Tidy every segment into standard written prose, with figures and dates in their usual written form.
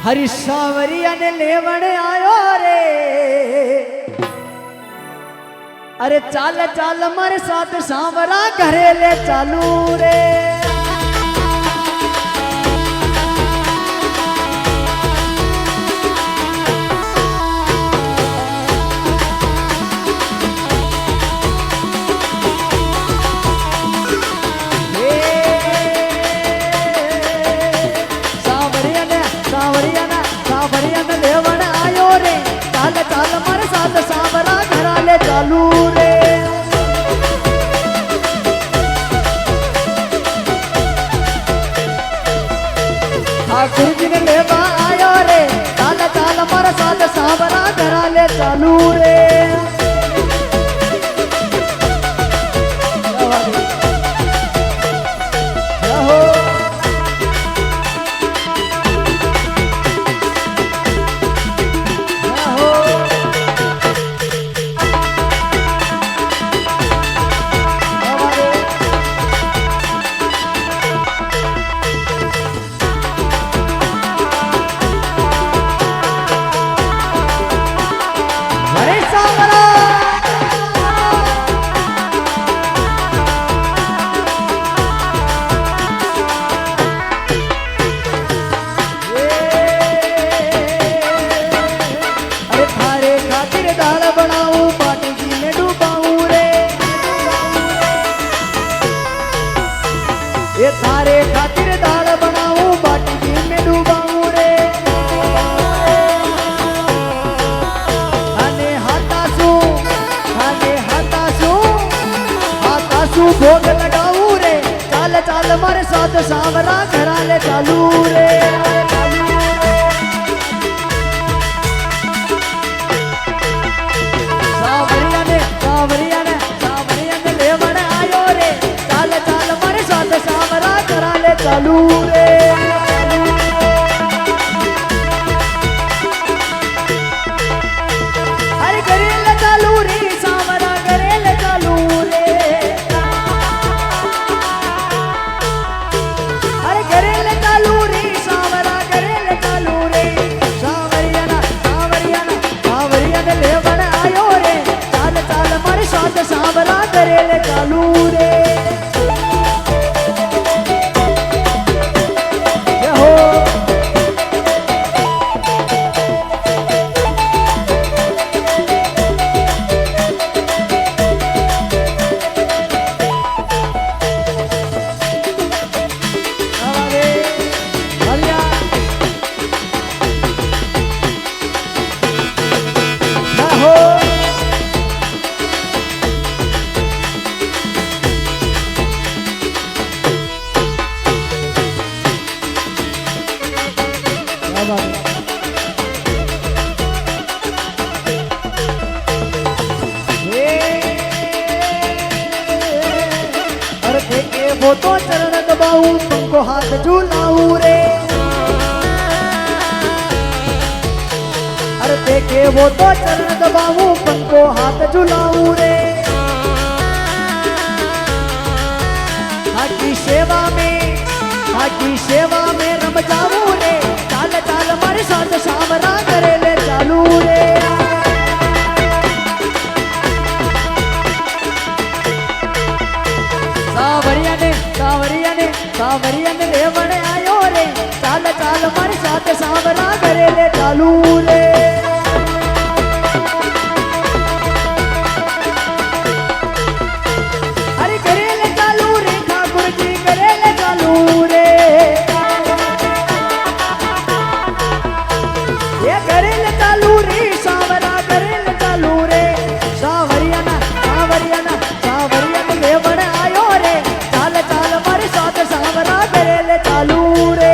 हरी सावरिया ने लेवण आयो रे। अरे चाल चाल मारे साथ सांवरा घरे ले चालू रे। चाल मारे साथ सांवरा घरा ले चालू रे। ठाकुर जी ने लेवा आयो रे। चाल चाल मारे साथ सांवरा घरा ले चालू रे। ये थारे खातिर दाल बनाऊं बाटी में डूबाऊं रे। खाने हाथासू भोग लगाऊं रे। चाल चाल मारे साथ सांवरा घरा ले चालू रे। सावरिया ने लेवण आयो रे। चाल चाल मारे साथ सांवरा घरा ले चालू रे। अरे करेले चालू रे सांवरा करेले चालू रे। अरे करेले चालू रे सांवरा करेले चालू रे। सावरिया ने लेवण आयो रे। चाल चाल मारे साथ सांवरा करेले चालू रे। वो तो चरण दबाऊं तुमको हाथ झूलाऊं रे। अरे देखे वो तो चरण दबाऊं तुमको हाथ झूलाऊं रे। आकी सेवा में रम जाऊं रे। चाल चाल मारे साथ सांवरा करे ले चालू रे। सावरिया ने लेवण आयो रे। चाल चाल मारे साथ सांवरा घरे ले चालू रे। अरे घरे ले चालू रे ठाकुर जी घरे ले चालू रे। ये घरे ले चालू रे सांवरा घरे ले चालू रे। सावरिया ने लेवण आयो रे। चाल चाल मारे साथ सांवरा घरे ले चालू रे।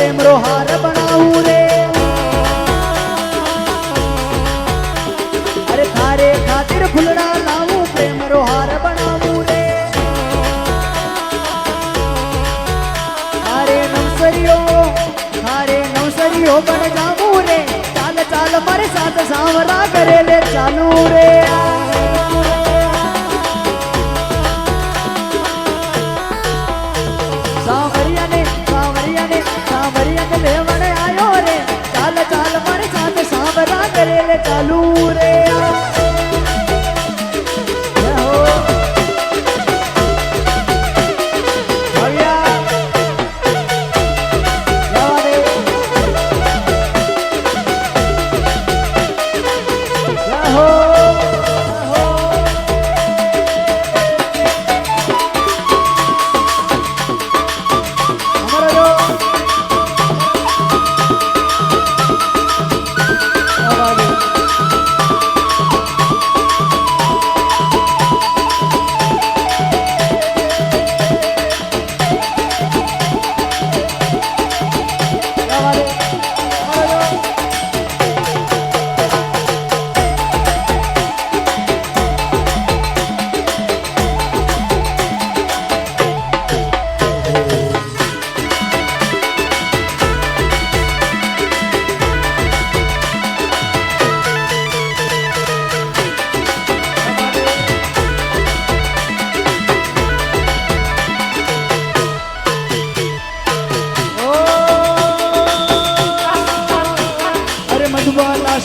प्रेम रो हार बनाऊं रे। अरे थारे खातिर फुलड़ा लाऊं प्रेम रो हार बनाऊं रे। थारे नवसरियो बन जाऊं रे। चाल चाल मारे साथ सांवरा करे ले चालू रे। सांवरिया ने लेवण आयो रे। चाल चाल मारे साथ सांवरा करे ले चालू रे।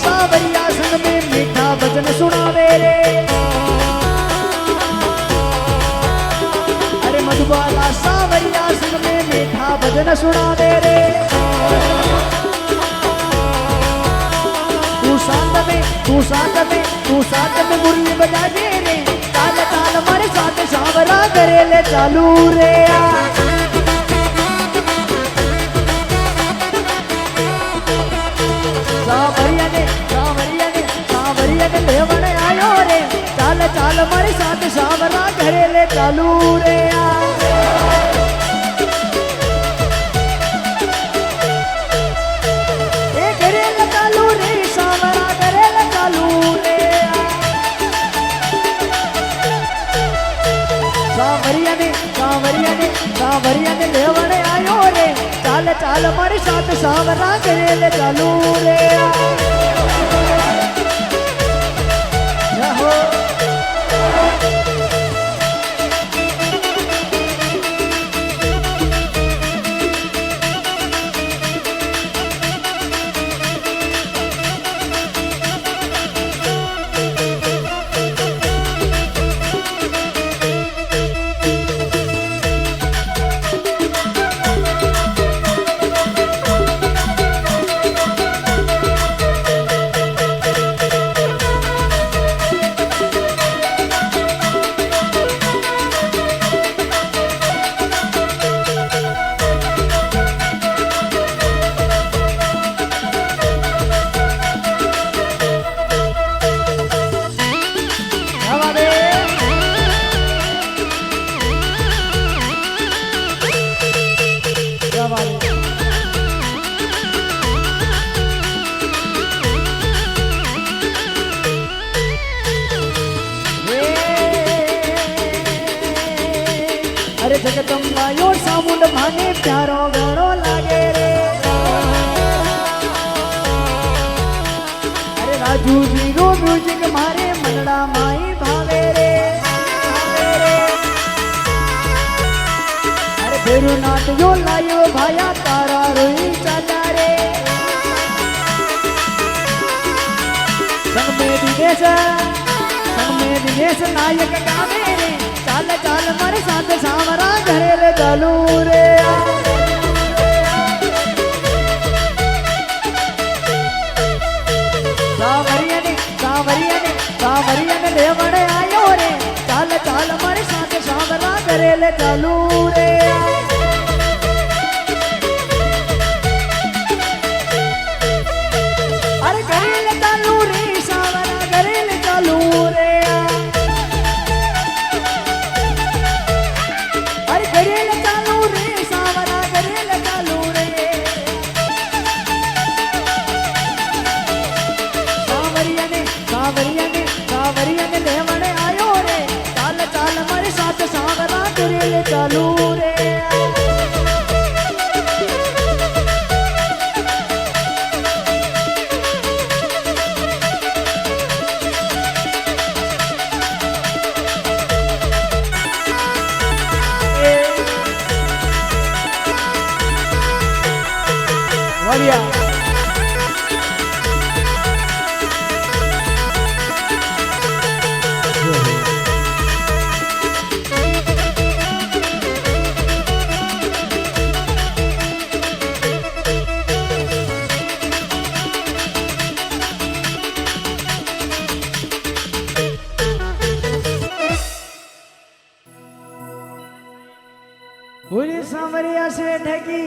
सांवरिया संग में मीठा भजन सुनावे रे। अरे मधुबाला सांवरिया संग में मीठा भजन सुनावे रे। तू साथ में मुरली बजा दे रे। ताल ताल मारे साथ सांवरा करे ले चालू रे। सांवरिया ने लेवण आयो रे। चाल चाल मारे साथ सांवरा करे ले चालू रे। करे ले चालू रे। सांवरा करे ले चालू रे। सांवरिया ने लेवण आयो रे। चाल चाल मारे साथ सांवरा करे ले चालू रे। अरे जगदम्बा यो सामुंड भाने प्यारो गणो लागे रे। अरे राजू जी रो म्यूजिक मारे मनड़ा माई भावे रे। अरे फेरू नाट यो लायो भाया तारा रोई चाचा रे। संग में दिनेश नायक गावे रे। चाल चाल मारे साथ सांवरा घरे ले चालू रे। सांवरिया ने लेवण आयो रे। चाल चाल मारे साथ सांवरा घरे ले चालू रे। अरे घरे ले चालू रे। सांवरा घरे ले चालू रे। अरे घरे ले चालू रे। सांवरा घरे ले चालू रे। तालिया पूरी सामरिया से ठगी